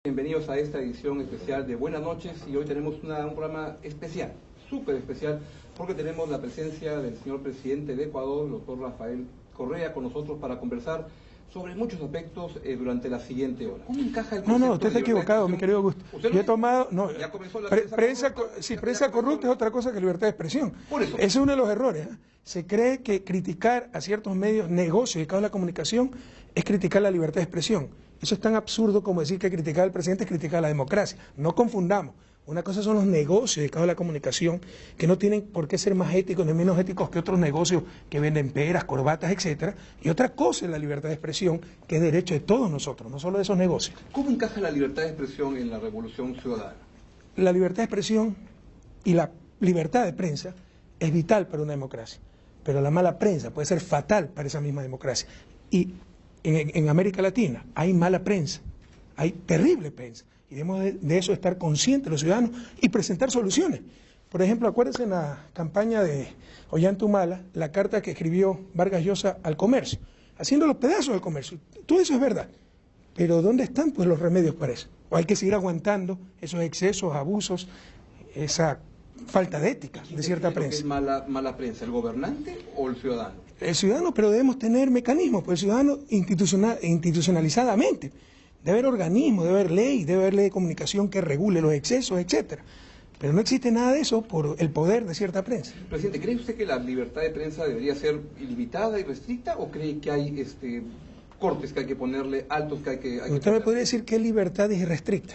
Bienvenidos a esta edición especial de Buenas noches, y hoy tenemos un programa especial, súper especial, porque tenemos la presencia del señor presidente de Ecuador, el doctor Rafael Correa, con nosotros para conversar sobre muchos aspectos durante la siguiente hora. ¿Cómo encaja el concepto? No, usted está equivocado, mi querido Augusto. Yo he tomado... No, ya comenzó la prensa corrupta es otra cosa que libertad de expresión. Por eso. Ese es uno de los errores. Se cree que criticar a ciertos medios, negocios dedicados a la comunicación, es criticar la libertad de expresión. Eso es tan absurdo como decir que criticar al presidente es criticar a la democracia. No confundamos. Una cosa son los negocios dedicados a la comunicación, que no tienen por qué ser más éticos ni menos éticos que otros negocios que venden peras, corbatas, etcétera. Y otra cosa es la libertad de expresión, que es derecho de todos nosotros, no solo de esos negocios. ¿Cómo encaja la libertad de expresión en la revolución ciudadana? La libertad de expresión y la libertad de prensa es vital para una democracia, pero la mala prensa puede ser fatal para esa misma democracia. Y en América Latina hay mala prensa, hay terrible prensa. Y debemos de eso estar conscientes los ciudadanos y presentar soluciones. Por ejemplo, acuérdense en la campaña de Ollanta-Humala, la carta que escribió Vargas Llosa al comercio, haciendo los pedazos del comercio. Todo eso es verdad. Pero ¿dónde están pues los remedios para eso? ¿O hay que seguir aguantando esos excesos, abusos, esa falta de ética de cierta prensa? ¿Es mala prensa, el gobernante o el ciudadano? El ciudadano, pero debemos tener mecanismos, pues el ciudadano institucionalizadamente. Debe haber organismos, debe haber ley de comunicación que regule los excesos, etcétera. Pero no existe nada de eso por el poder de cierta prensa. Presidente, ¿cree usted que la libertad de prensa debería ser ilimitada y restricta, o cree que hay cortes que hay que ponerle, altos que hay que ¿Usted me podría decir qué libertad es irrestricta?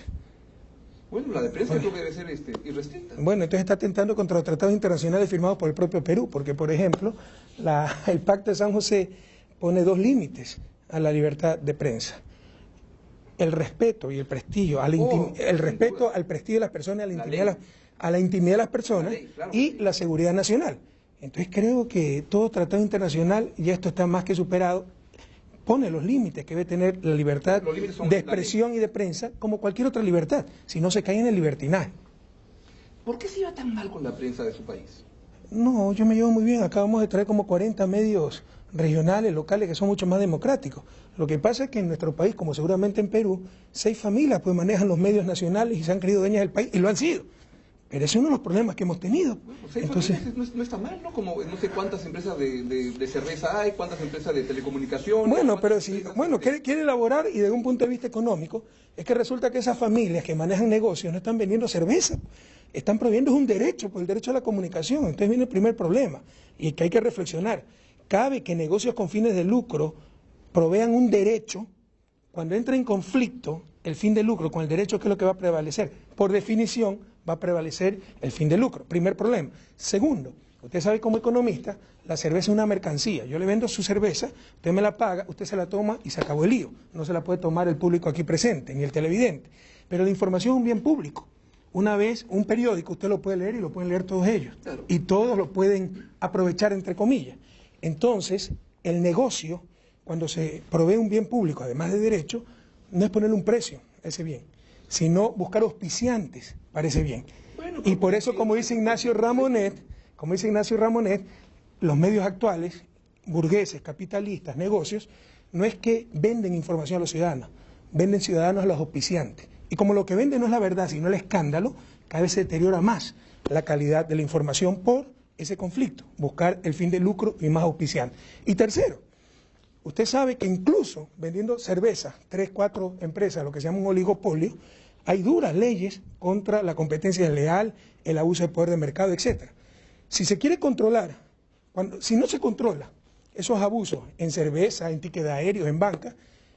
Bueno, la de prensa creo que debe ser irrestricta. Bueno, entonces está atentando contra los tratados internacionales firmados por el propio Perú, porque, por ejemplo, el Pacto de San José pone dos límites a la libertad de prensa: el respeto y el prestigio, el respeto al prestigio de las personas, a la intimidad de las personas, claro, y la seguridad nacional. Entonces creo que todo tratado internacional, y esto está más que superado, pone los límites que debe tener la libertad de expresión y de prensa, como cualquier otra libertad, si no se cae en el libertinaje. ¿Por qué se iba tan mal con la prensa de su país? No, yo me llevo muy bien. Acabamos de traer como 40 medios regionales, locales, que son mucho más democráticos. Lo que pasa es que en nuestro país, como seguramente en Perú, 6 familias pues manejan los medios nacionales y se han creído dueñas del país, y lo han sido. Pero ese es uno de los problemas que hemos tenido. Bueno, 6 familias no está mal, ¿no? Como no sé cuántas empresas de cerveza hay, cuántas empresas de telecomunicaciones. Bueno, pero si quiere elaborar, y desde un punto de vista económico, es que resulta que esas familias que manejan negocios no están vendiendo cerveza, están prohibiendo un derecho, pues el derecho a la comunicación. Entonces viene el primer problema, y que hay que reflexionar. Cabe que negocios con fines de lucro provean un derecho. Cuando entra en conflicto el fin de lucro con el derecho, ¿qué es lo que va a prevalecer? Por definición va a prevalecer el fin de lucro. Primer problema. Segundo, usted sabe como economista, la cerveza es una mercancía. Yo le vendo su cerveza, usted me la paga, usted se la toma y se acabó el lío. No se la puede tomar el público aquí presente, ni el televidente. Pero la información es un bien público. Una vez, un periódico, usted lo puede leer y lo pueden leer todos ellos. Claro. Y todos lo pueden aprovechar, entre comillas. Entonces, el negocio, cuando se provee un bien público, además de derecho, no es ponerle un precio a ese bien, sino buscar auspiciantes para ese bien. Bueno, y por eso, como dice Ignacio Ramonet, los medios actuales, burgueses, capitalistas, negocios, no es que venden información a los ciudadanos, venden ciudadanos a los auspiciantes. Y como lo que venden no es la verdad, sino el escándalo, cada vez se deteriora más la calidad de la información por ese conflicto, buscar el fin de lucro y más auspiciantes. Y tercero, usted sabe que incluso vendiendo cerveza, 3, 4 empresas, lo que se llama un oligopolio, hay duras leyes contra la competencia desleal, el abuso de poder de mercado, etc. Si se quiere controlar, si no se controla esos abusos en cerveza, en tickets aéreos, en banca,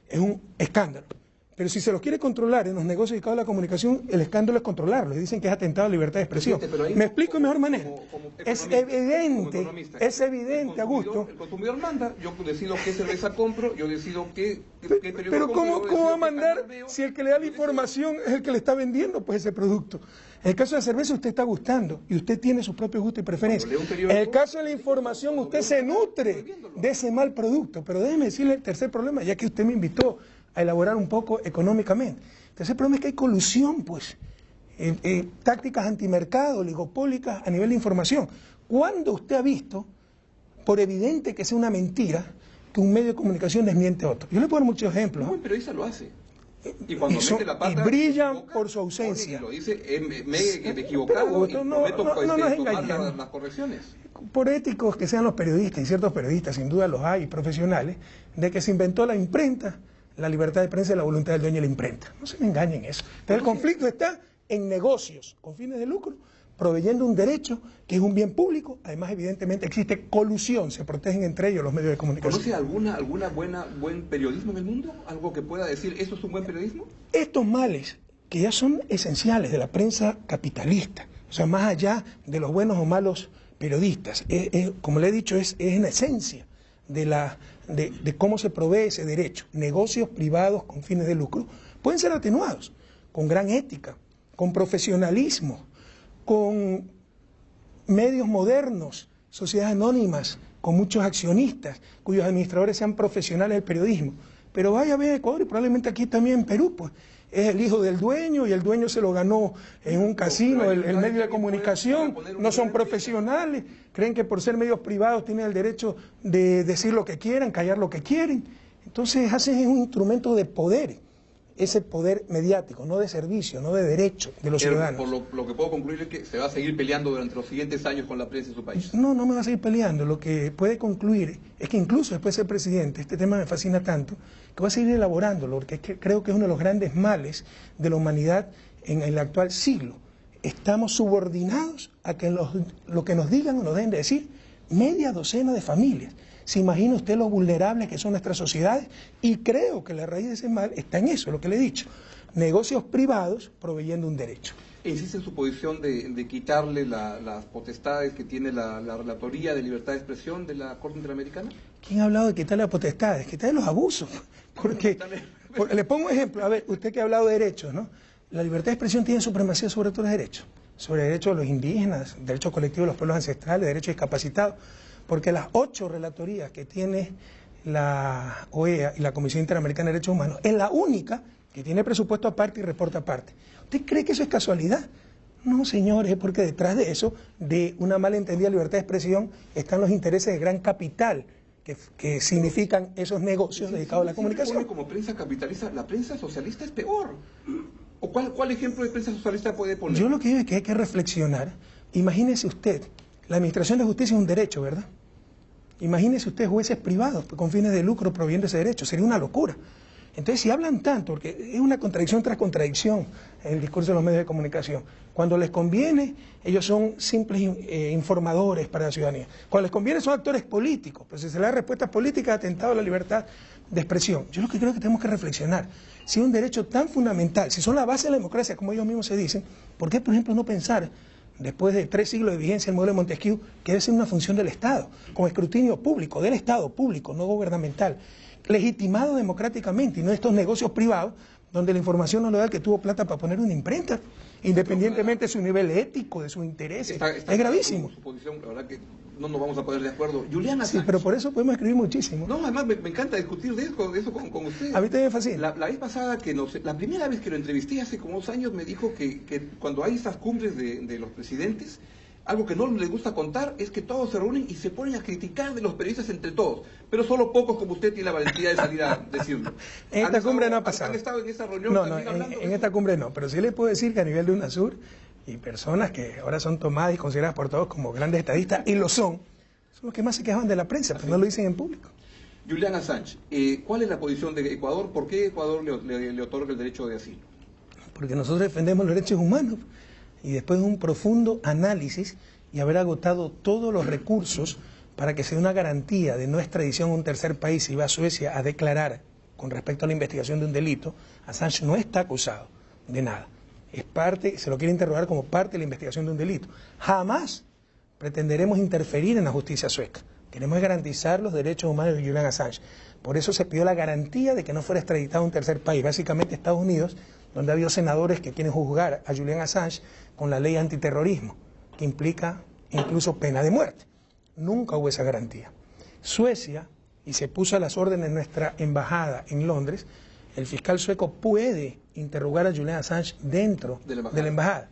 es un escándalo. Pero si se los quiere controlar en los negocios dedicados a la comunicación, el escándalo es controlarlo. Y dicen que es atentado a la libertad de expresión. Me explico de mejor manera. Es evidente, Augusto. El consumidor manda, yo decido qué cerveza compro, yo decido qué periódico pero compro. ¿cómo va a mandar si el que le da la información es el que le está vendiendo pues ese producto? En el caso de la cerveza usted está gustando y usted tiene sus propios gustos y preferencias. En el caso de la información usted se nutre de ese mal producto. Pero déjeme decirle el tercer problema, ya que usted me invitó a elaborar un poco económicamente. El tercer problema es que hay colusión, pues, tácticas antimercado, oligopólicas a nivel de información. ¿Cuándo usted ha visto, por evidente que sea una mentira, que un medio de comunicación desmiente a otro? Yo le puedo dar muchos ejemplos. No, un periodista lo hace. Y cuando mete la pata, y brillan por su ausencia. Y lo dice, me he equivocado y prometo tomar las correcciones. Por éticos que sean los periodistas, y ciertos periodistas, sin duda los hay, profesionales, de que se inventó la imprenta, la libertad de prensa y la voluntad del dueño de la imprenta. No se me engañen eso. Pero el conflicto está en negocios con fines de lucro, proveyendo un derecho que es un bien público. Además, evidentemente, existe colusión, se protegen entre ellos los medios de comunicación. ¿Conoce alguna buen periodismo en el mundo? ¿Algo que pueda decir, eso es un buen periodismo? Estos males, que ya son esenciales de la prensa capitalista, o sea, más allá de los buenos o malos periodistas, como le he dicho, es en esencia de cómo se provee ese derecho. Negocios privados con fines de lucro pueden ser atenuados con gran ética, con profesionalismo, con medios modernos, sociedades anónimas, con muchos accionistas, cuyos administradores sean profesionales del periodismo. Pero vaya a ver Ecuador, y probablemente aquí también en Perú, pues es el hijo del dueño y el dueño se lo ganó en un casino, el medio de comunicación, no son profesionales, creen que por ser medios privados tienen el derecho de decir lo que quieran, callar lo que quieren. Entonces hacen un instrumento de poder, ese poder mediático, no de servicio, no de derecho de los ciudadanos. Por lo que puedo concluir es que se va a seguir peleando durante los siguientes años con la prensa en su país. No me va a seguir peleando. Lo que puede concluir es que incluso después de ser presidente, este tema me fascina tanto, que va a seguir elaborándolo, porque creo que es uno de los grandes males de la humanidad en el actual siglo. Estamos subordinados a que lo que nos digan o nos den de decir media docena de familias. ¿Se imagina usted lo vulnerables que son nuestras sociedades? Y creo que la raíz de ese mal está en eso, lo que le he dicho. Negocios privados proveyendo un derecho. ¿Insiste en su posición de quitarle las potestades que tiene la Relatoría de Libertad de Expresión de la Corte Interamericana? ¿Quién ha hablado de quitarle las potestades? Quitarle los abusos. Porque, le pongo un ejemplo. A ver, usted que ha hablado de derechos, ¿no? La libertad de expresión tiene supremacía sobre todos los derechos. Sobre derechos de los indígenas, derechos colectivos de los pueblos ancestrales, derechos discapacitados. Porque las 8 relatorías que tiene la OEA y la Comisión Interamericana de Derechos Humanos es la única que tiene presupuesto aparte y reporta aparte. ¿Usted cree que eso es casualidad? No, señores, porque detrás de eso, de una malentendida libertad de expresión, están los intereses de gran capital que significan esos negocios dedicados a la comunicación. Como prensa capitalista, la prensa socialista es peor. ¿O cuál ejemplo de prensa socialista puede poner? Yo lo que digo es que hay que reflexionar. Imagínese usted, la administración de justicia es un derecho, ¿verdad? Imagínese usted jueces privados con fines de lucro proveyendo ese derecho, sería una locura. Entonces, si hablan tanto, porque es una contradicción tras contradicción en el discurso de los medios de comunicación, cuando les conviene, ellos son simples informadores para la ciudadanía. Cuando les conviene, son actores políticos, pues si se le da respuestas políticas, atentado a la libertad de expresión. Yo lo que creo que tenemos que reflexionar, si es un derecho tan fundamental, si son la base de la democracia, como ellos mismos se dicen, ¿por qué, por ejemplo, no pensar, después de 3 siglos de vigencia el modelo de Montesquieu, que debe ser una función del Estado, con escrutinio público, del Estado público, no gubernamental, legitimado democráticamente, y no estos negocios privados donde la información no le da el que tuvo plata para poner una imprenta, independientemente de su nivel ético, de sus intereses? Es gravísimo. Su posición, la verdad que no nos vamos a poner de acuerdo. Julián Assange. Sí, pero por eso podemos escribir muchísimo. No, además me encanta discutir de eso con usted. A mí también me fascina. La vez pasada, la primera vez que lo entrevisté hace como 2 años, me dijo que cuando hay esas cumbres de los presidentes, algo que no les gusta contar es que todos se reúnen y se ponen a criticar de los periodistas entre todos, pero solo pocos como usted tiene la valentía de salir a decirlo. En esta cumbre no ha pasado. ¿Han estado en esa reunión? No, en esta cumbre no, pero sí le puedo decir que a nivel de UNASUR y personas que ahora son tomadas y consideradas por todos como grandes estadistas, y lo son los que más se quejan de la prensa, pero no lo dicen en público. Julián Assange, ¿cuál es la posición de Ecuador? ¿Por qué Ecuador le otorga el derecho de asilo? Porque nosotros defendemos los derechos humanos. Y después de un profundo análisis y haber agotado todos los recursos para que se dé una garantía de no extradición a un tercer país, si va a Suecia a declarar con respecto a la investigación de un delito, Assange no está acusado de nada. Es parte, se lo quiere interrogar como parte de la investigación de un delito. Jamás pretenderemos interferir en la justicia sueca. Queremos garantizar los derechos humanos de Julián Assange. Por eso se pidió la garantía de que no fuera extraditado a un tercer país, básicamente Estados Unidos, donde ha habido senadores que quieren juzgar a Julián Assange con la ley antiterrorismo, que implica incluso pena de muerte. Nunca hubo esa garantía. Suecia, y se puso a las órdenes en nuestra embajada en Londres, el fiscal sueco puede interrogar a Julián Assange dentro de la embajada.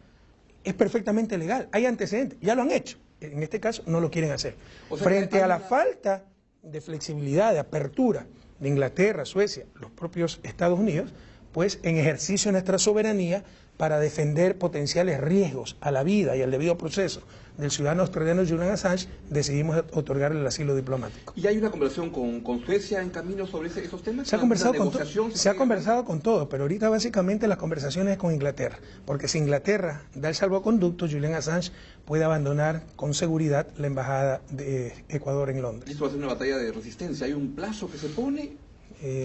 Es perfectamente legal, hay antecedentes, ya lo han hecho. En este caso no lo quieren hacer. O sea, frente a la falta de flexibilidad, de apertura de Inglaterra, Suecia, los propios Estados Unidos, pues en ejercicio de nuestra soberanía para defender potenciales riesgos a la vida y al debido proceso del ciudadano australiano Julian Assange, decidimos otorgarle el asilo diplomático. ¿Y hay una conversación con Suecia en camino sobre esos temas? Se ha conversado con todo, pero ahorita básicamente las conversaciones es con Inglaterra, porque si Inglaterra da el salvoconducto, Julian Assange puede abandonar con seguridad la embajada de Ecuador en Londres. ¿Esto va a ser una batalla de resistencia? ¿Hay un plazo que se pone?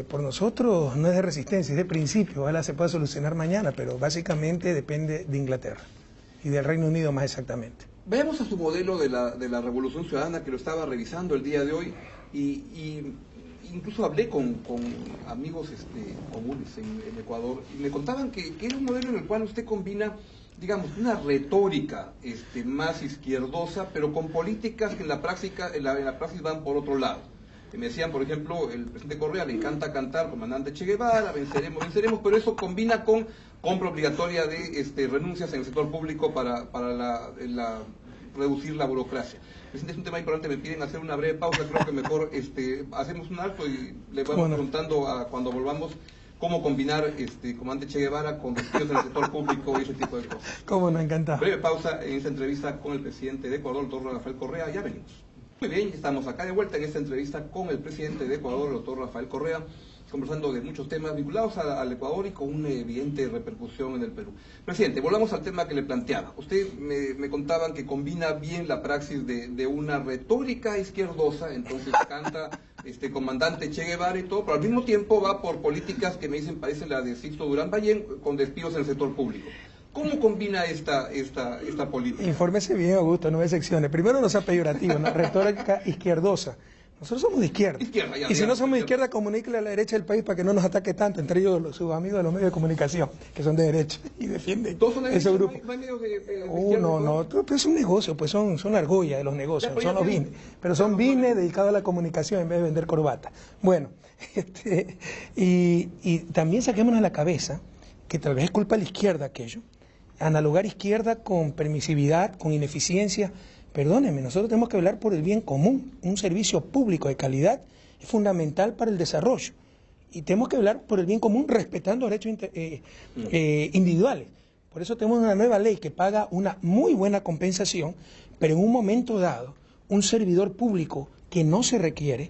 Por nosotros no es de resistencia, es de principio. Ojalá se pueda solucionar mañana, pero básicamente depende de Inglaterra y del Reino Unido más exactamente. Veamos a su modelo de la Revolución Ciudadana, que lo estaba revisando el día de hoy, y incluso hablé con amigos comunes en Ecuador, y me contaban que era un modelo en el cual usted combina, digamos, una retórica más izquierdosa, pero con políticas que en la praxis van por otro lado. Me decían, por ejemplo, el presidente Correa le encanta cantar comandante Che Guevara, venceremos, pero eso combina con compra obligatoria de renuncias en el sector público para reducir la burocracia. Presidente, es un tema importante, me piden hacer una breve pausa, creo que mejor hacemos un alto y le vamos preguntando cuando volvamos cómo combinar comandante Che Guevara con despidos en el sector público y ese tipo de cosas. Cómo no, encantado. Breve pausa en esta entrevista con el presidente de Ecuador, el doctor Rafael Correa, ya venimos. Muy bien, estamos acá de vuelta en esta entrevista con el presidente de Ecuador, el doctor Rafael Correa, conversando de muchos temas vinculados al Ecuador y con una evidente repercusión en el Perú. Presidente, volvamos al tema que le planteaba. Usted me contaban que combina bien la praxis de una retórica izquierdosa, entonces canta comandante Che Guevara y todo, pero al mismo tiempo va por políticas que me dicen parecen la de Sixto Durán Ballén, con despidos en el sector público. ¿Cómo combina esta política? Infórmese bien, Augusto, no me seccione. Primero no sea peyorativo, ¿no? Retórica izquierdosa. Nosotros somos de izquierda. Y si no somos de izquierda, comuníquele a la derecha del país para que no nos ataque tanto, entre ellos sus amigos de los medios de comunicación, que son de derecha y defienden ese grupo. ¿No hay medios de no, pero es un negocio, pues son la argolla de los negocios, son los bines. Pero son bines dedicados a la comunicación en vez de vender corbata. Bueno, y también saquémonos a la cabeza que tal vez es culpa de la izquierda aquello. Analogar izquierda con permisividad, con ineficiencia. Perdónenme, nosotros tenemos que velar por el bien común. Un servicio público de calidad es fundamental para el desarrollo. Y tenemos que velar por el bien común respetando derechos individuales. Por eso tenemos una nueva ley que paga una muy buena compensación, pero en un momento dado, un servidor público que no se requiere,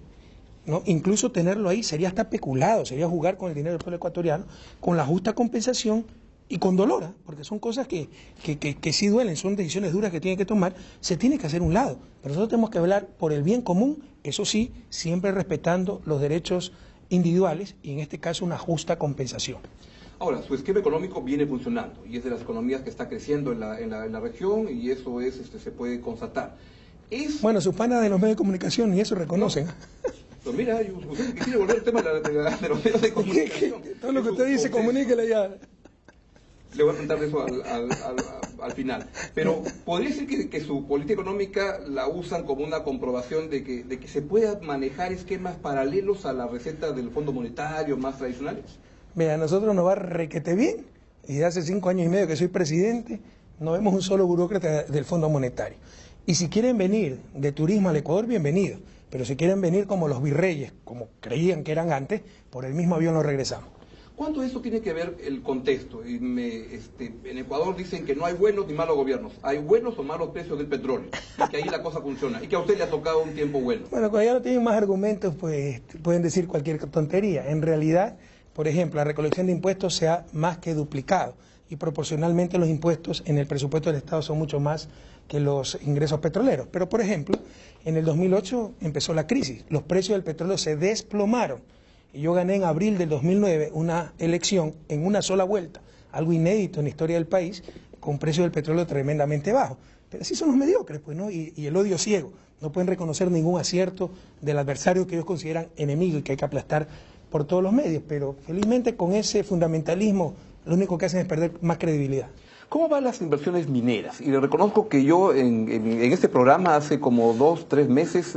¿no? Incluso tenerlo ahí sería hasta peculado, sería jugar con el dinero del pueblo ecuatoriano, con la justa compensación y con dolor, porque son cosas que sí duelen, son decisiones duras que tienen que tomar, se tiene que hacer un lado. Pero nosotros tenemos que velar por el bien común, eso sí, siempre respetando los derechos individuales y en este caso una justa compensación. Ahora, su esquema económico viene funcionando y es de las economías que está creciendo en la región y eso se puede constatar. Bueno, sus panas de los medios de comunicación y eso reconocen. No. Pero mira, usted quiere volver al tema de los medios de comunicación. Todo lo que usted dice, comuníquele ya. Le voy a preguntar de eso al final. Pero ¿podría decir que su política económica la usan como una comprobación de que se pueda manejar esquemas paralelos a la receta del Fondo Monetario más tradicionales? Mira, a nosotros nos va requete bien. Y desde hace 5 años y medio que soy presidente, no vemos un solo burócrata del Fondo Monetario. Y si quieren venir de turismo al Ecuador, bienvenidos. Pero si quieren venir como los virreyes, como creían que eran antes, por el mismo avión los regresamos. ¿Cuánto de esto tiene que ver el contexto? En Ecuador dicen que no hay buenos ni malos gobiernos, hay buenos o malos precios del petróleo, y que ahí la cosa funciona, y que a usted le ha tocado un tiempo bueno. Bueno, cuando ya no tienen más argumentos, pues pueden decir cualquier tontería. En realidad, por ejemplo, la recolección de impuestos se ha más que duplicado, y proporcionalmente los impuestos en el presupuesto del Estado son mucho más que los ingresos petroleros. Pero, por ejemplo, en el 2008 empezó la crisis, los precios del petróleo se desplomaron. Y yo gané en abril del 2009 una elección en una sola vuelta, algo inédito en la historia del país, con precio del petróleo tremendamente bajo. Pero así son los mediocres, pues, ¿no? Y el odio ciego. No pueden reconocer ningún acierto del adversario que ellos consideran enemigo y que hay que aplastar por todos los medios. Pero felizmente con ese fundamentalismo lo único que hacen es perder más credibilidad. ¿Cómo van las inversiones mineras? Y le reconozco que yo en este programa hace como 2 meses,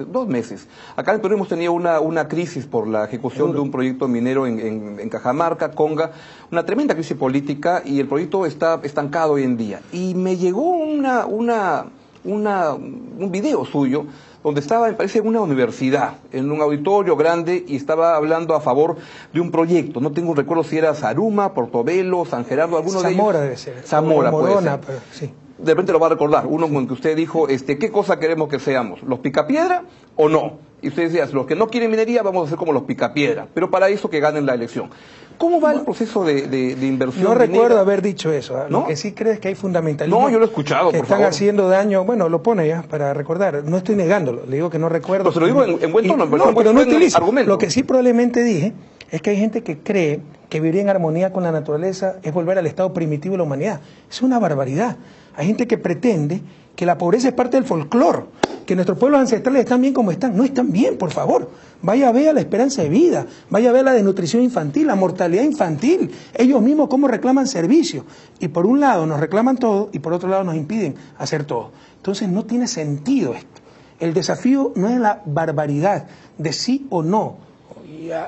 acá en el Perú hemos tenido una crisis por la ejecución de un proyecto minero en Cajamarca, Conga, una tremenda crisis política y el proyecto está estancado hoy en día. Y me llegó una un video suyo donde estaba, me parece, en una universidad, en un auditorio grande, y estaba hablando a favor de un proyecto. No tengo un recuerdo si era Zaruma, Portobelo, San Gerardo, alguno de ellos. Zamora debe ser. Zamora, Morona, puede ser. Pero, sí. De repente lo va a recordar, uno con el que usted dijo, ¿qué cosa queremos que seamos? ¿Los picapiedra o no? Y usted decía, los que no quieren minería vamos a ser como los picapiedra, pero para eso que ganen la elección. ¿Cómo va el proceso de inversión? No recuerdo minera? haber dicho eso. ¿No? Lo que sí crees que hay fundamentalismo. No, yo lo he escuchado, que por están favor. haciendo daño. Bueno, lo pone ya para recordar. No estoy negándolo. Le digo que no recuerdo. Pero se lo digo en buen tono. No, pero no utilizo. Argumento. Lo que sí probablemente dije es que hay gente que cree que vivir en armonía con la naturaleza es volver al estado primitivo de la humanidad. Es una barbaridad. Hay gente que pretende que la pobreza es parte del folclore, que nuestros pueblos ancestrales están bien como están. No están bien, por favor. Vaya a ver la esperanza de vida, vaya a ver la desnutrición infantil, la mortalidad infantil. Ellos mismos cómo reclaman servicios. Y por un lado nos reclaman todo y por otro lado nos impiden hacer todo. Entonces no tiene sentido esto. El desafío no es la barbaridad de sí o no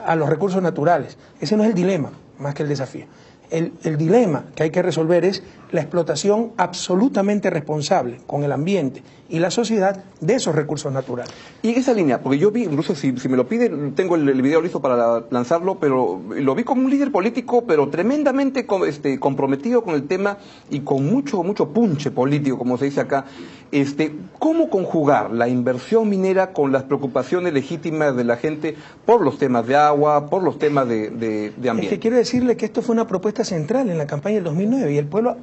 a los recursos naturales. Ese no es el dilema, más que el desafío. El dilema que hay que resolver es la explotación absolutamente responsable con el ambiente y la sociedad de esos recursos naturales. Y en esa línea, porque yo vi, incluso si me lo pide, tengo el video listo para lanzarlo, pero lo vi como un líder político, pero tremendamente comprometido con el tema y con mucho punche político, como se dice acá. ¿Cómo conjugar la inversión minera con las preocupaciones legítimas de la gente por los temas de agua, por los temas de ambiente? Es que quiero decirle que esto fue una propuesta central en la campaña del 2009 y el pueblo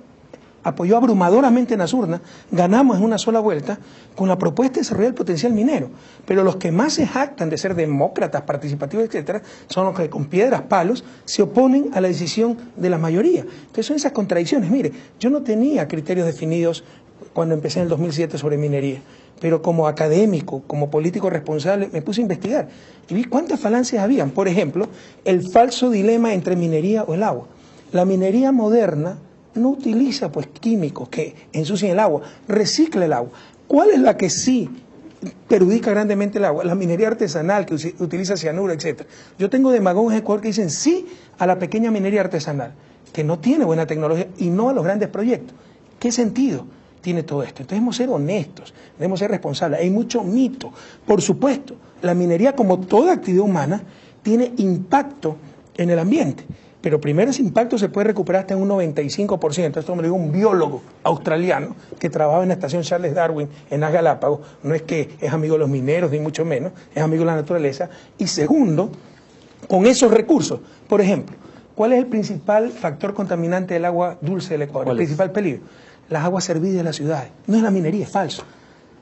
apoyó abrumadoramente en las urnas, ganamos en una sola vuelta con la propuesta de desarrollar el potencial minero. Pero los que más se jactan de ser demócratas, participativos, etcétera, son los que con piedras, palos, se oponen a la decisión de la mayoría. Entonces son esas contradicciones. Mire, yo no tenía criterios definidos cuando empecé en el 2007 sobre minería, pero como académico, como político responsable, me puse a investigar y vi cuántas falancias habían. Por ejemplo, el falso dilema entre minería o el agua. La minería moderna no utiliza pues químicos que ensucian el agua, recicla el agua. ¿Cuál es la que sí perjudica grandemente el agua? La minería artesanal que utiliza cianuro, etcétera. Yo tengo demagogos en Ecuador que dicen sí a la pequeña minería artesanal, que no tiene buena tecnología, y no a los grandes proyectos. ¿Qué sentido tiene todo esto? Entonces debemos ser honestos, debemos ser responsables. Hay mucho mito. Por supuesto, la minería, como toda actividad humana, tiene impacto en el ambiente. Pero primero ese impacto se puede recuperar hasta en un 95%. Esto me lo dijo un biólogo australiano que trabajaba en la estación Charles Darwin en las Galápagos. No es que es amigo de los mineros, ni mucho menos, es amigo de la naturaleza. Y segundo, con esos recursos, por ejemplo, ¿cuál es el principal factor contaminante del agua dulce del Ecuador? El principal peligro. Las aguas servidas de las ciudades. No es la minería, es falso.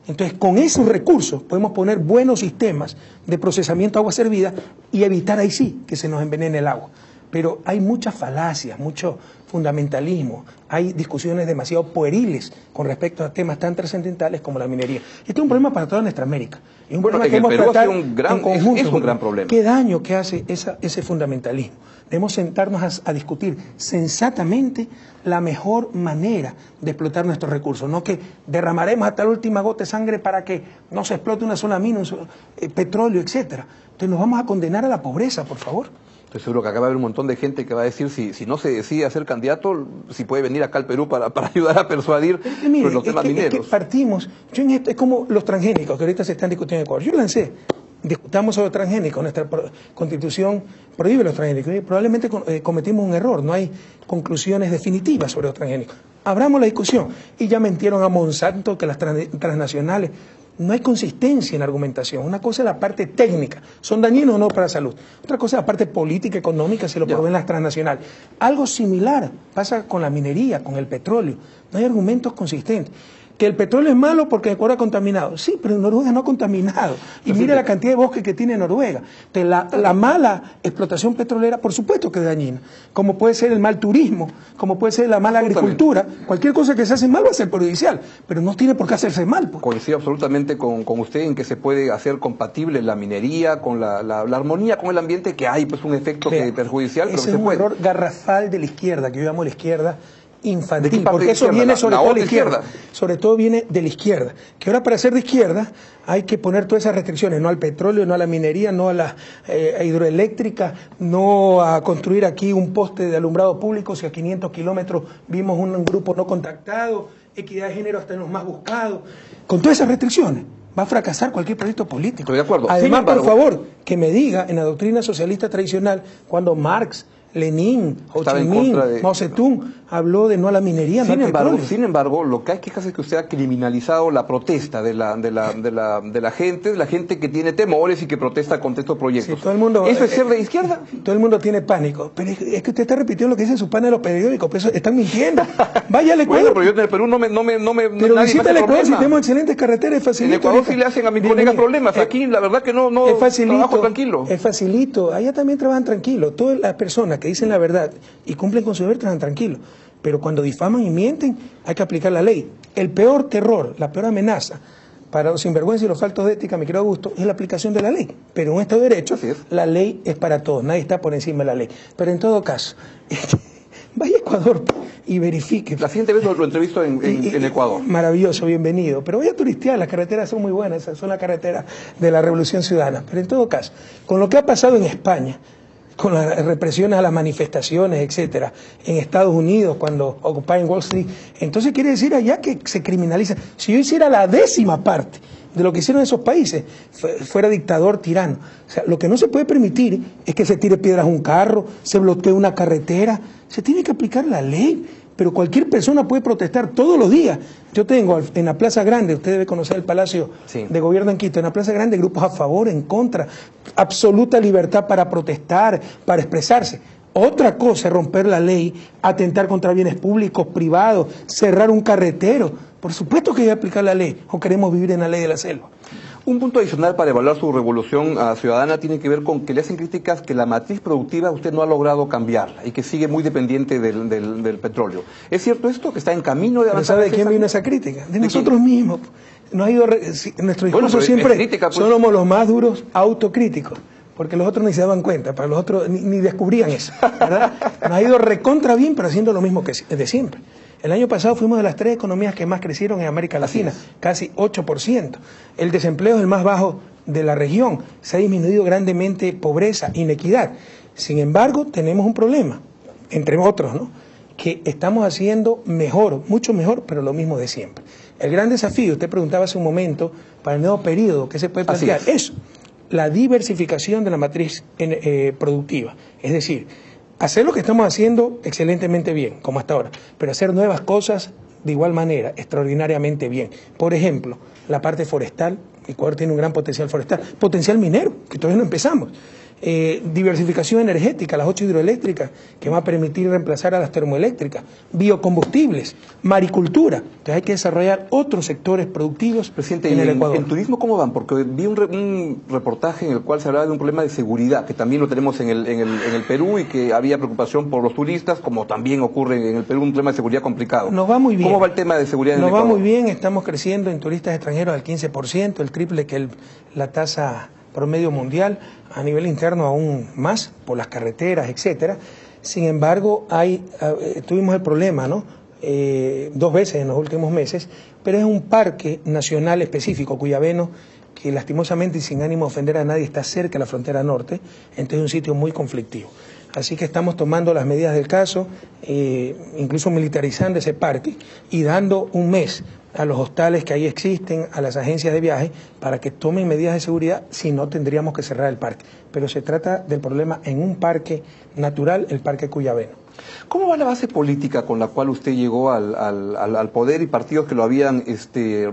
Entonces, con esos recursos podemos poner buenos sistemas de procesamiento de agua servida y evitar ahí sí que se nos envenene el agua. Pero hay muchas falacias, mucho fundamentalismo, hay discusiones demasiado pueriles con respecto a temas tan trascendentales como la minería. Este es un problema para toda nuestra América. Es un problema que hemos tratado en conjunto. Es un gran problema. ¿Qué daño que hace ese fundamentalismo? Debemos sentarnos a discutir sensatamente la mejor manera de explotar nuestros recursos, no que derramaremos hasta la última gota de sangre para que no se explote una sola mina, petróleo, etcétera. Entonces nos vamos a condenar a la pobreza, por favor. Estoy seguro que acá va a haber un montón de gente que va a decir si no se decide a ser candidato, si puede venir acá al Perú para ayudar a persuadir sobre los temas mineros. Es que partimos, es como los transgénicos que ahorita se están discutiendo en Ecuador. Yo lancé, discutamos sobre transgénicos, nuestra constitución prohíbe los transgénicos y probablemente cometimos un error, no hay conclusiones definitivas sobre los transgénicos. Abramos la discusión y ya mentieron a Monsanto que las transnacionales. No hay consistencia en la argumentación. Una cosa es la parte técnica, son dañinos o no para la salud. Otra cosa es la parte política, económica, se lo proveen las transnacionales. Algo similar pasa con la minería, con el petróleo. No hay argumentos consistentes. Que el petróleo es malo porque Ecuador ha contaminado. Sí, pero Noruega no ha contaminado. Y mire la cantidad de bosque que tiene Noruega. La mala explotación petrolera, por supuesto que es dañina. Como puede ser el mal turismo, como puede ser la mala agricultura. Cualquier cosa que se hace mal va a ser perjudicial, pero no tiene por qué hacerse mal. Pues. Coincido absolutamente con usted en que se puede hacer compatible la minería con la armonía con el ambiente, que hay pues un efecto perjudicial. Ese es un error garrafal de la izquierda, que yo llamo la izquierda, infantil, porque eso viene sobre todo de la izquierda, sobre todo viene de la izquierda, que ahora para ser de izquierda hay que poner todas esas restricciones, no al petróleo, no a la minería, no a la hidroeléctrica, no a construir aquí un poste de alumbrado público, si a 500 kilómetros vimos un grupo no contactado, equidad de género hasta en los más buscados, con todas esas restricciones. Va a fracasar cualquier proyecto político. Estoy de acuerdo. Además, por favor, que me diga en la doctrina socialista tradicional, cuando Marx, Lenin, Ho Chi Minh, Mao Zedong habló de no a la minería, no al petróleo. Sin embargo, lo que hay que hacer es que usted ha criminalizado la protesta de la gente que tiene temores y que protesta contra estos proyectos. Sí, todo el mundo, ¿eso es ser de izquierda? Todo el mundo tiene pánico, pero es que usted está repitiendo lo que dice su pana de los periódicos, pero eso están mintiendo. Vaya al Ecuador. Bueno, pero yo en el Perú pero visita el Ecuador, si tenemos excelentes carreteras, es facilito. En Ecuador sí le hacen a mis colegas problemas, aquí la verdad que no es facilito, trabajo tranquilo. Es facilito, allá también trabajan tranquilo. Todas las personas que dicen la verdad y cumplen con su deber trabajan tranquilo. Pero cuando difaman y mienten, hay que aplicar la ley. El peor terror, la peor amenaza para los sinvergüenzas y los faltos de ética, mi querido Augusto, es la aplicación de la ley. Pero en un Estado de Derecho, la ley es para todos, nadie está por encima de la ley. Pero en todo caso, vaya a Ecuador y verifique. La siguiente vez lo entrevisto en Ecuador. Maravilloso, bienvenido. Pero voy a turistear, las carreteras son muy buenas, esas son las carreteras de la Revolución Ciudadana. Pero en todo caso, con lo que ha pasado en España, con las represiones a las manifestaciones, etcétera, en Estados Unidos, cuando ocupaban Wall Street, entonces quiere decir allá que se criminaliza. Si yo hiciera la 10ª parte de lo que hicieron esos países, fuera dictador, tirano. O sea, lo que no se puede permitir es que se tire piedras a un carro, se bloquee una carretera, se tiene que aplicar la ley. Pero cualquier persona puede protestar todos los días. Yo tengo en la Plaza Grande, usted debe conocer el Palacio de Gobierno en Quito, en la Plaza Grande grupos a favor, en contra, absoluta libertad para protestar, para expresarse. Otra cosa es romper la ley, atentar contra bienes públicos, privados, cerrar un carretero. Por supuesto que hay que aplicar la ley, o queremos vivir en la ley de la selva. Un punto adicional para evaluar su revolución ciudadana tiene que ver con que le hacen críticas que la matriz productiva usted no ha logrado cambiarla y que sigue muy dependiente del petróleo. ¿Es cierto esto, que está en camino de avanzar? ¿Sabe de quién vino esa crítica? De nosotros mismos. Nos ha ido nuestro discurso siempre crítica, pues, somos los más duros autocríticos, porque los otros ni se daban cuenta, para los otros ni descubrían eso, ¿verdad? Nos ha ido recontra bien, pero haciendo lo mismo que de siempre. El año pasado fuimos de las 3 economías que más crecieron en América Latina, casi 8%. El desempleo es el más bajo de la región. Se ha disminuido grandemente pobreza, inequidad. Sin embargo, tenemos un problema, entre otros, ¿no? Que estamos haciendo mejor, mucho mejor, pero lo mismo de siempre. El gran desafío, usted preguntaba hace un momento, para el nuevo periodo, ¿qué se puede plantear? Eso, la diversificación de la matriz productiva. Es decir, hacer lo que estamos haciendo excelentemente bien, como hasta ahora, pero hacer nuevas cosas de igual manera, extraordinariamente bien. Por ejemplo, la parte forestal, Ecuador tiene un gran potencial forestal, potencial minero, que todavía no empezamos. Diversificación energética, las 8 hidroeléctricas, que van a permitir reemplazar a las termoeléctricas, biocombustibles, maricultura. Entonces hay que desarrollar otros sectores productivos. Presidente, en el Ecuador. ¿En turismo cómo van? Porque vi un reportaje en el cual se hablaba de un problema de seguridad, que también lo tenemos en el Perú, y que había preocupación por los turistas, como también ocurre en el Perú, un problema de seguridad complicado. Nos va muy bien. ¿Cómo va el tema de seguridad en el Ecuador? Nos va muy bien, estamos creciendo en turistas extranjeros al 15%, el triple que la tasa promedio mundial, a nivel interno aún más, por las carreteras, etcétera. Sin embargo, tuvimos el problema, ¿no? 2 veces en los últimos meses, pero es un parque nacional específico, Cuyabeno, que lastimosamente y sin ánimo de ofender a nadie está cerca de la frontera norte, entonces es un sitio muy conflictivo. Así que estamos tomando las medidas del caso, incluso militarizando ese parque y dando un mes a los hostales que ahí existen, a las agencias de viaje, para que tomen medidas de seguridad, si no tendríamos que cerrar el parque. Pero se trata del problema en un parque natural, el Parque Cuyabeno. ¿Cómo va la base política con la cual usted llegó al poder y partidos que lo habían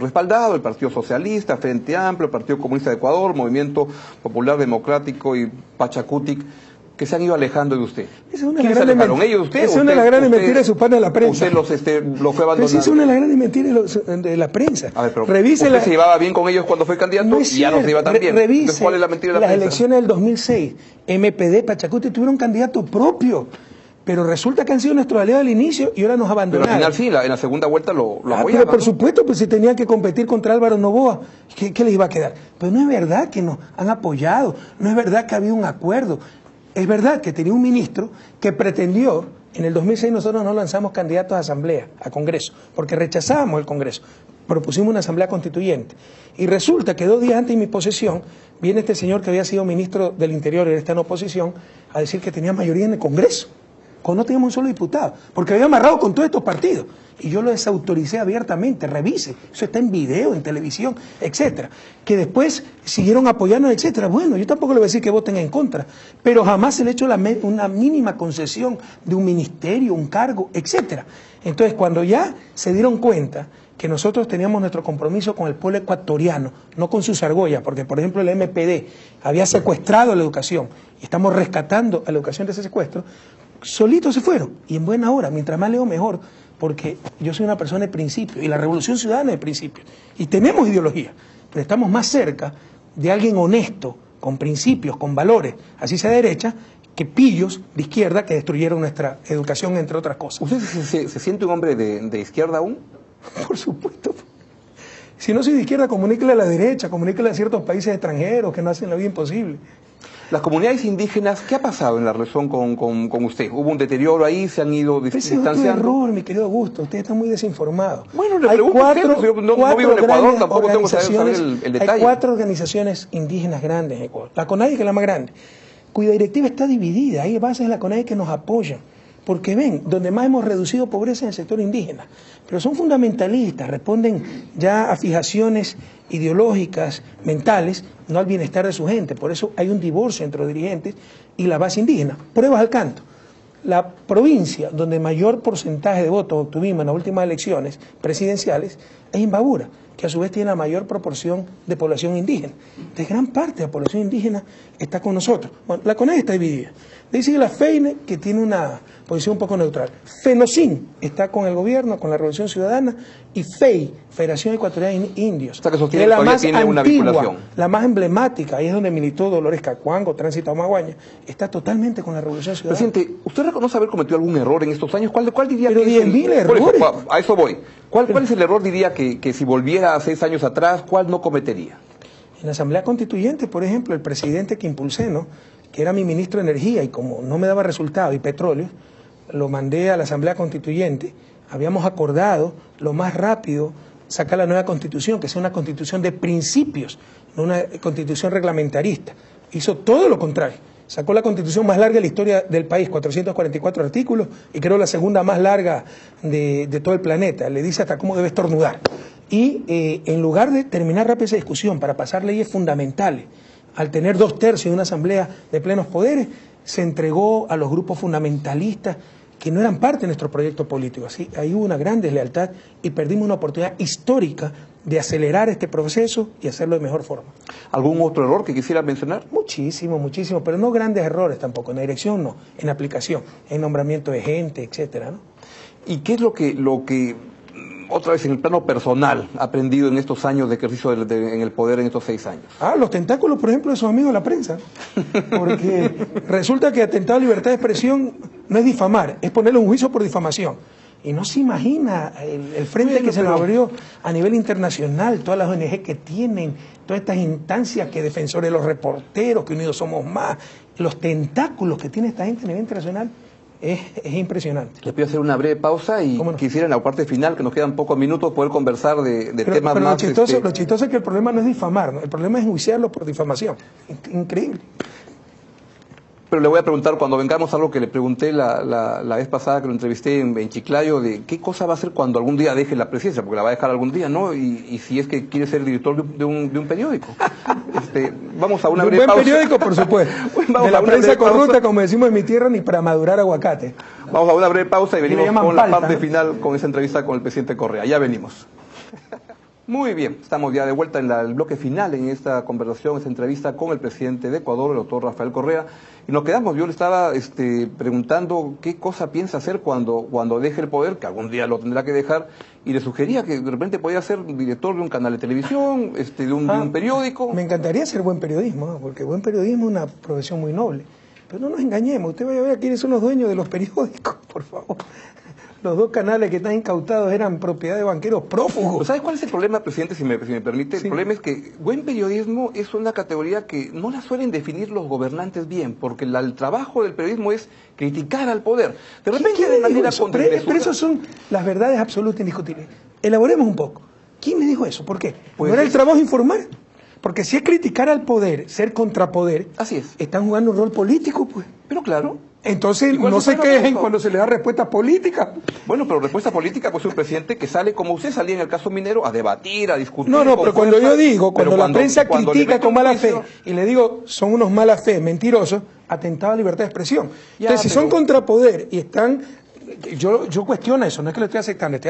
respaldado? El Partido Socialista, Frente Amplio, el Partido Comunista de Ecuador, Movimiento Popular Democrático y Pachacutic, que se han ido alejando de usted. Esa es una de las grandes mentiras de su pana de la prensa. Usted los fue abandonando. Esa es una de las grandes mentiras de la prensa. A ver, pero usted se llevaba bien con ellos cuando fue candidato, no, y ya no se iba tan bien. Revise ¿cuál es la mentira de la las prensa? Elecciones del 2006, MPD, Pachacuti tuvieron candidato propio, pero resulta que han sido nuestros aliados al inicio y ahora nos abandonaron. Pero al final sí, en la segunda vuelta lo apoyaban. Pero por supuesto, pues si tenían que competir contra Álvaro Noboa, ¿qué les iba a quedar? Pero no es verdad que nos han apoyado, no es verdad que había un acuerdo. Es verdad que tenía un ministro que pretendió En el 2006 nosotros no lanzamos candidatos a asamblea, a Congreso, porque rechazábamos el Congreso. Propusimos una asamblea constituyente. Y resulta que 2 días antes de mi posesión, viene este señor que había sido ministro del Interior y está en oposición, a decir que tenía mayoría en el Congreso, cuando no teníamos un solo diputado, porque había amarrado con todos estos partidos. Y yo lo desautoricé abiertamente, revise, eso está en video, en televisión, etcétera. Que después siguieron apoyando, etcétera. Bueno, yo tampoco le voy a decir que voten en contra, pero jamás se le ha hecho una mínima concesión de un ministerio, un cargo, etcétera. Entonces, cuando ya se dieron cuenta que nosotros teníamos nuestro compromiso con el pueblo ecuatoriano, no con sus argollas, porque por ejemplo el MPD había secuestrado la educación y estamos rescatando a la educación de ese secuestro, solitos se fueron, y en buena hora, mientras más leo mejor, porque yo soy una persona de principios, y la Revolución Ciudadana de principios, y tenemos ideología, pero estamos más cerca de alguien honesto, con principios, con valores, así sea derecha, que pillos de izquierda que destruyeron nuestra educación, entre otras cosas. ¿Usted se siente un hombre de izquierda aún? Por supuesto. Si no soy de izquierda, comuníquele a la derecha, comuníquele a ciertos países extranjeros que no hacen la vida imposible. Las comunidades indígenas, ¿qué ha pasado en la relación con usted? ¿Hubo un deterioro ahí? ¿Se han ido distanciando? Ese es otro error, mi querido Augusto. Usted está muy desinformado. Bueno, le pregunto a usted, yo no vivo en Ecuador, tampoco tengo que saber el detalle. Hay 4 organizaciones indígenas grandes en Ecuador. La CONADI, que es la más grande, cuya directiva está dividida. Hay bases de la CONADI que nos apoyan. Porque ven, donde más hemos reducido pobreza en el sector indígena. Pero son fundamentalistas, responden ya a fijaciones ideológicas, mentales, no al bienestar de su gente. Por eso hay un divorcio entre los dirigentes y la base indígena. Pruebas al canto. La provincia donde mayor porcentaje de votos obtuvimos en las últimas elecciones presidenciales es Imbabura, que a su vez tiene la mayor proporción de población indígena. De gran parte de la población indígena está con nosotros. Bueno, la CONADI está dividida. Dice la FEINE, que tiene una posición un poco neutral. FENOCIN está con el gobierno, con la Revolución Ciudadana, y FEI, Federación Ecuatoriana de Indios, o sea, que es la más tiene antigua, una vinculación, la más emblemática, ahí es donde militó Dolores Cacuango, Tránsito a Maguaña, está totalmente con la Revolución Ciudadana. Presidente, ¿usted reconoce haber cometido algún error en estos años? ¿Cuál diría Pero que es 10.000 errores. A eso voy. ¿Cuál es el error, diría, que si volviera a 6 años atrás, cuál no cometería? En la Asamblea Constituyente, por ejemplo, el presidente que impulsé, ¿no?, que era mi ministro de Energía, y como no me daba resultado, y petróleo, lo mandé a la Asamblea Constituyente. Habíamos acordado lo más rápido sacar la nueva Constitución, que sea una Constitución de principios, no una Constitución reglamentarista. Hizo todo lo contrario. Sacó la Constitución más larga de la historia del país, 444 artículos, y creo la segunda más larga de todo el planeta. Le dice hasta cómo debe estornudar. Y en lugar de terminar rápido esa discusión para pasar leyes fundamentales, al tener 2/3 de una asamblea de plenos poderes, se entregó a los grupos fundamentalistas que no eran parte de nuestro proyecto político. Así, ahí hubo una gran deslealtad y perdimos una oportunidad histórica de acelerar este proceso y hacerlo de mejor forma. ¿Algún otro error que quisiera mencionar? Muchísimo, pero no grandes errores tampoco, en la dirección no, en la aplicación, en nombramiento de gente, etcétera, ¿no? ¿Y qué es lo que otra vez en el plano personal ha aprendido en estos años de ejercicio en el poder, en estos 6 años? Los tentáculos, por ejemplo, de sus amigos de la prensa. Porque resulta que atentado a libertad de expresión no es difamar, es ponerle un juicio por difamación. Y no se imagina el frente que se nos abrió a nivel internacional, todas las ONG que tienen, todas estas instancias que defensores de los reporteros, que unidos somos más, los tentáculos que tiene esta gente a nivel internacional. Es impresionante. Les pido hacer una breve pausa y quisiera en la parte final, que nos quedan pocos minutos, poder conversar de temas pero más... Lo chistoso es que el problema no es difamar, ¿no? El problema es enjuiciarlo por difamación. Increíble. Pero le voy a preguntar, cuando vengamos, algo que le pregunté la vez pasada que lo entrevisté en Chiclayo, de qué cosa va a hacer cuando algún día deje la presidencia, porque la va a dejar algún día, ¿no? Y si es que quiere ser director de un periódico. Vamos a una breve pausa. Un buen periódico, por supuesto. De la prensa corrupta, como decimos en mi tierra, ni para madurar aguacate. Vamos a una breve pausa y venimos con la parte final, con esa entrevista con el presidente Correa. Ya venimos. Muy bien, estamos ya de vuelta en el bloque final en esta conversación, esta entrevista con el presidente de Ecuador, el doctor Rafael Correa. Y nos quedamos, yo le estaba preguntando qué cosa piensa hacer cuando deje el poder, que algún día lo tendrá que dejar, y le sugería que de repente podía ser director de un canal de televisión, de un periódico. Me encantaría hacer buen periodismo, ¿no? Porque buen periodismo es una profesión muy noble. Pero no nos engañemos, usted vaya a ver quiénes son los dueños de los periódicos, por favor. Los dos canales que están incautados eran propiedad de banqueros prófugos. ¿Sabes cuál es el problema, presidente, si me permite? Sí. El problema es que buen periodismo es una categoría que no la suelen definir los gobernantes bien, porque el trabajo del periodismo es criticar al poder. De repente, ¿Quién de me dijo manera eso? Pero eso contra son las verdades absolutas e indiscutibles. Elaboremos un poco. ¿Quién me dijo eso? ¿Por qué? Pues ¿No era el trabajo informar? Porque si es criticar al poder, ser contrapoder, Así es. están jugando un rol político, pues. Pero claro. Entonces Igual no se se trata de quejen eso. cuando se le da respuesta política. Bueno, pero respuesta política, pues un presidente que sale, como usted salía en el caso minero, a debatir, a discutir. No, con pero cuando fuerza, yo digo, pero cuando la prensa cuando le critica mete con un mala fe juicio, y le digo, son unos mala fe, mentirosos, atentado a la libertad de expresión. Ya, Entonces, si pero- son contrapoder y están, yo cuestiono eso, no es que lo estoy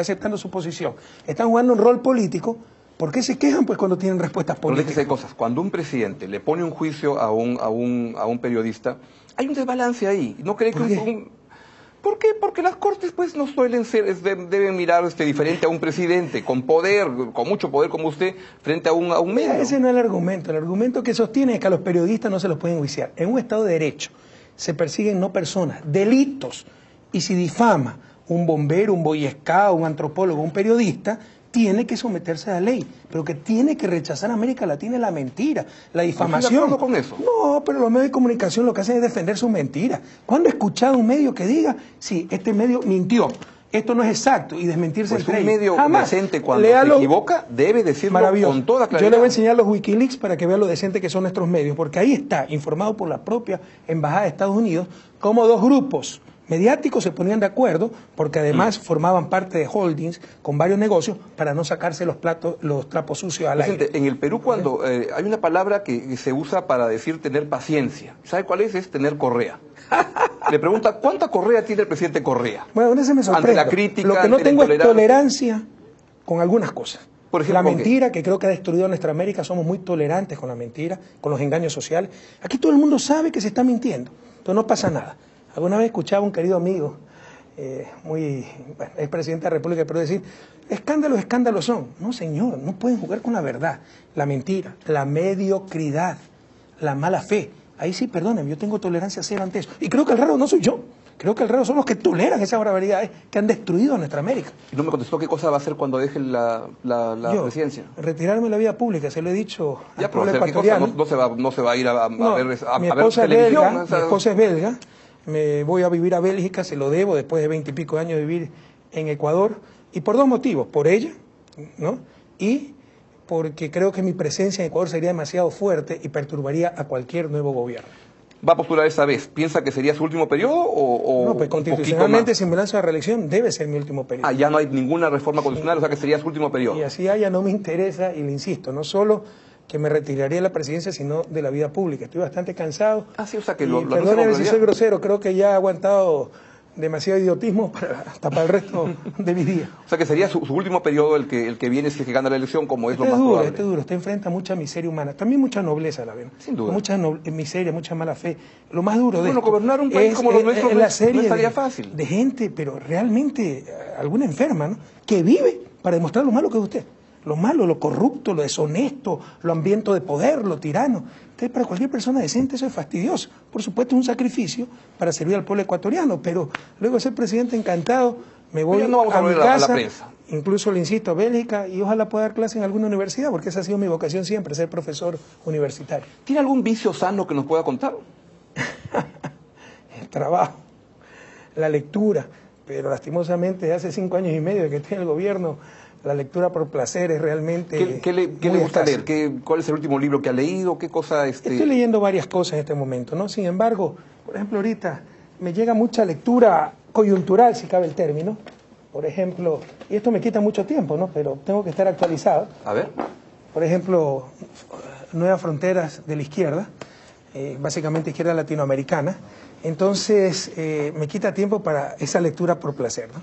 aceptando su posición, están jugando un rol político, ¿por qué se quejan pues cuando tienen respuestas Pero déjese políticas? de cosas. Cuando un presidente le pone un juicio a un periodista, hay un desbalance ahí. ¿No cree que ¿Por qué? ¿Por qué? Porque las cortes pues no suelen ser, deben mirar diferente a un presidente, con poder, con mucho poder como usted, frente a un medio. Ese no es el argumento que sostiene es que a los periodistas no se los pueden juiciar. En un Estado de Derecho se persiguen no personas, delitos. Y si difama un bombero, un boy scout, un antropólogo, un periodista, tiene que someterse a la ley, pero que tiene que rechazar a América Latina es la mentira, la difamación. ¿Estoy de acuerdo con eso? No, pero los medios de comunicación lo que hacen es defender sus mentiras. ¿Cuándo he escuchado un medio que diga, sí, este medio mintió, esto no es exacto, y desmentirse Pues entre un ellos? medio Jamás. decente cuando Léalo. se equivoca debe decirlo Maravilloso. con toda claridad. Yo le voy a enseñar los Wikileaks para que vean lo decente que son nuestros medios, porque ahí está, informado por la propia Embajada de Estados Unidos, cómo dos grupos mediáticos se ponían de acuerdo, porque además formaban parte de holdings con varios negocios para no sacarse los trapos sucios al aire. Presidente, en el Perú cuando hay una palabra que se usa para decir tener paciencia. ¿Sabe cuál es? Es tener correa. Le pregunta, ¿cuánta correa tiene el presidente Correa? Bueno, a veces me sorprende. Ante la crítica, Lo que no ante la tengo es intolerancia. tolerancia con algunas cosas. Por ejemplo, la ¿con qué? mentira, que creo que ha destruido nuestra América, somos muy tolerantes con la mentira, con los engaños sociales. Aquí todo el mundo sabe que se está mintiendo, entonces no pasa nada. Alguna vez escuchaba a un querido amigo, es presidente de la República, pero decir, escándalos son. No, señor, no pueden jugar con la verdad, la mentira, la mediocridad, la mala fe. Ahí sí, perdónenme, yo tengo tolerancia cero ante eso. Y creo que el raro no soy yo. Creo que el raro son los que toleran esas barbaridades que han destruido a nuestra América. Y no me contestó qué cosa va a hacer cuando deje la Yo, presidencia. retirarme de la vida pública, se lo he dicho Ya, al pero pueblo hacer qué cosa, ecuatoriano. no se va a ir a No, ver, a mi ver esposa es televisión. belga, o sea, mi esposa es belga, me voy a vivir a Bélgica, se lo debo después de 20 y pico de años de vivir en Ecuador, y por dos motivos, por ella, ¿no? Y porque creo que mi presencia en Ecuador sería demasiado fuerte y perturbaría a cualquier nuevo gobierno. ¿Va a postular esta vez? ¿Piensa que sería su último periodo o No, pues un poquito constitucionalmente, más? si me lanzo a la reelección, debe ser mi último periodo. Ah, ya no hay ninguna reforma constitucional, o sea que sería su último periodo. Y así haya, no me interesa, y le insisto, no solo que me retiraría de la presidencia, sino de la vida pública. Estoy bastante cansado. Ah, sí, o sea que Y lo anuncia perdóneme con si claridad. soy grosero, creo que ya he aguantado demasiado idiotismo hasta para el resto de mi día. O sea que sería su último periodo el que viene si es que gana la elección, como es Este lo más es duro, probable. este es duro, este enfrenta mucha miseria humana, también mucha nobleza, la verdad. Sin duda. Mucha miseria, mucha mala fe. Lo más duro de Bueno, esto gobernar un país como los nuestros es no la es- serie no estaría de, fácil. de gente, pero realmente alguna enferma, ¿no? Que vive para demostrar lo malo que es usted. Lo malo, lo corrupto, lo deshonesto, lo hambriento de poder, lo tirano. Entonces, para cualquier persona decente eso es fastidioso. Por supuesto, es un sacrificio para servir al pueblo ecuatoriano, pero luego de ser presidente encantado, me voy Pero ya no vamos a a mi volver a la casa, prensa. incluso le insisto, a Bélgica, y ojalá pueda dar clase en alguna universidad, porque esa ha sido mi vocación siempre, ser profesor universitario. ¿Tiene algún vicio sano que nos pueda contar? El trabajo, la lectura, pero lastimosamente hace 5 años y medio de que estoy en el gobierno, la lectura por placer es realmente ¿Qué le muy gusta escasa. leer? ¿Cuál es el último libro que ha leído? ¿Qué cosa Estoy leyendo varias cosas en este momento, ¿no? Sin embargo, por ejemplo, ahorita me llega mucha lectura coyuntural, si cabe el término. Por ejemplo, y esto me quita mucho tiempo, ¿no? Pero tengo que estar actualizado. A ver. Por ejemplo, Nuevas Fronteras de la Izquierda, básicamente izquierda latinoamericana. Entonces, me quita tiempo para esa lectura por placer, ¿no?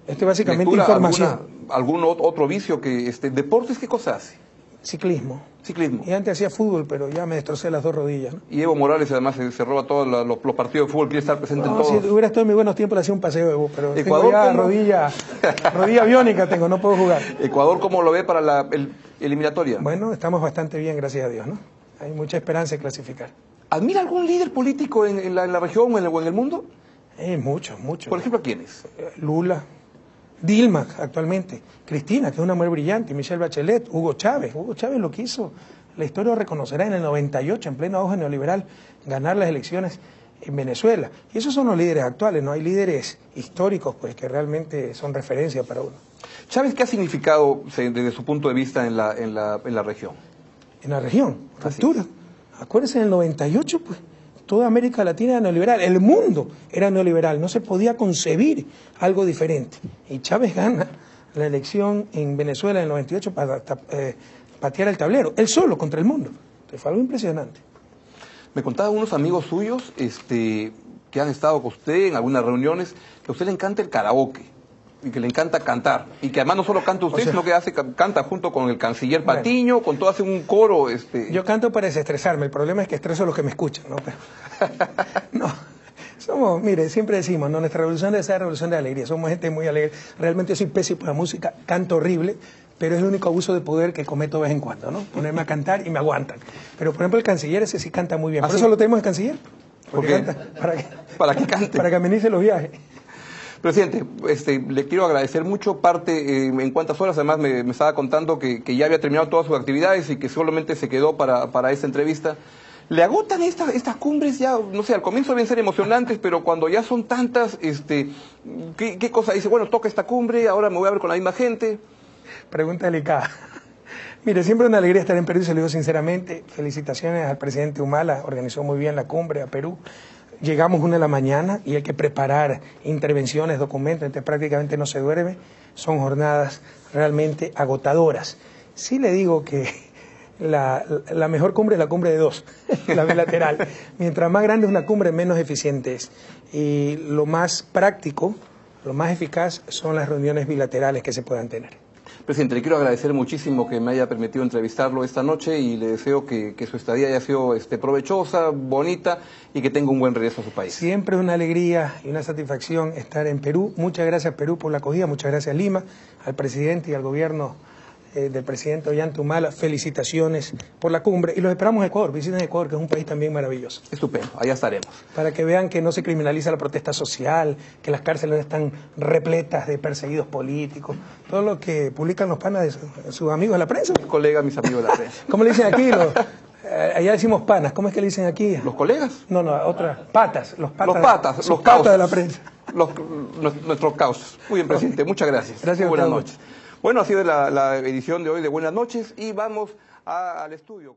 Esto es básicamente Lectura, información. ¿Algún otro vicio que deportes qué cosa hace? Ciclismo. Ciclismo. Y antes hacía fútbol, pero ya me destrocé las dos rodillas, ¿no? Y Evo Morales además se roba todos los partidos de fútbol, quiere estar presente en No, si todos. hubiera estado en mis buenos tiempos le hacía un paseo, pero Ecuador, tengo ya ¿cómo? rodilla biónica tengo, no puedo jugar. Ecuador, ¿cómo lo ve para la eliminatoria? Bueno, estamos bastante bien, gracias a Dios, ¿no? Hay mucha esperanza de clasificar. ¿Admira algún líder político en la región o en el mundo? Muchos, muchos. Por ejemplo, ¿quiénes? Lula, Dilma actualmente, Cristina, que es una mujer brillante, Michelle Bachelet, Hugo Chávez. Hugo Chávez lo que hizo, la historia lo reconocerá, en el 98, en pleno auge neoliberal, ganar las elecciones en Venezuela. Y esos son los líderes actuales, no hay líderes históricos pues que realmente son referencia para uno. Chávez, ¿qué ha significado desde su punto de vista en la región? En la región, ruptura. Acuérdense, en el 98, pues, toda América Latina era neoliberal, el mundo era neoliberal, no se podía concebir algo diferente. Y Chávez gana la elección en Venezuela en el 98 para patear el tablero, él solo contra el mundo. Entonces, fue algo impresionante. Me contaban unos amigos suyos que han estado con usted en algunas reuniones, que a usted le encanta el karaoke y que le encanta cantar. Y que además no solo canta usted, sino que canta junto con el canciller Patiño, con todo, hace un coro. Yo canto para desestresarme, el problema es que estreso a los que me escuchan, ¿no? Pero, no, somos, mire, siempre decimos, ¿no? Nuestra revolución debe ser la revolución de la alegría, somos gente muy alegre. Realmente yo soy pésimo para la música, canto horrible, pero es el único abuso de poder que cometo de vez en cuando, ¿no? Ponerme a cantar y me aguantan. Pero, por ejemplo, el canciller ese sí canta muy bien. ¿Por eso lo tenemos el canciller? Porque para que cante. Para que amenice los viajes. Presidente, le quiero agradecer mucho. Parte, en cuántas horas, además me estaba contando que ya había terminado todas sus actividades y que solamente se quedó para esta entrevista. ¿Le agotan estas cumbres ya? No sé, al comienzo deben ser emocionantes, pero cuando ya son tantas, ¿qué cosa dice? Bueno, toca esta cumbre, ahora me voy a ver con la misma gente. Pregunta delicada. Mire, siempre una alegría estar en Perú, se lo digo sinceramente. Felicitaciones al presidente Humala, organizó muy bien la cumbre a Perú. Llegamos 1 de la mañana y hay que preparar intervenciones, documentos, entonces prácticamente no se duerme. Son jornadas realmente agotadoras. Sí le digo que la mejor cumbre es la cumbre de 2, la bilateral. Mientras más grande es una cumbre, menos eficiente es. Y lo más práctico, lo más eficaz son las reuniones bilaterales que se puedan tener. Presidente, le quiero agradecer muchísimo que me haya permitido entrevistarlo esta noche y le deseo que su estadía haya sido provechosa, bonita y que tenga un buen regreso a su país. Siempre es una alegría y una satisfacción estar en Perú. Muchas gracias, Perú, por la acogida, muchas gracias, Lima, al presidente y al gobierno del presidente Ollanta Humala. Felicitaciones por la cumbre y los esperamos en Ecuador. Visiten Ecuador, que es un país también maravilloso. Estupendo, allá estaremos. Para que vean que no se criminaliza la protesta social, que las cárceles están repletas de perseguidos políticos, todo lo que publican los panas de sus amigos de la prensa. Mis colegas, mis amigos de la prensa. ¿Cómo le dicen aquí? Allá decimos panas, ¿cómo es que le dicen aquí? ¿Los colegas? No, otras, patas. Los patas causos de la prensa. Nuestros causos. Muy bien, presidente, muchas gracias. Gracias. Buenas noches. Bueno, ha sido la edición de hoy de Buenas noches y vamos al estudio.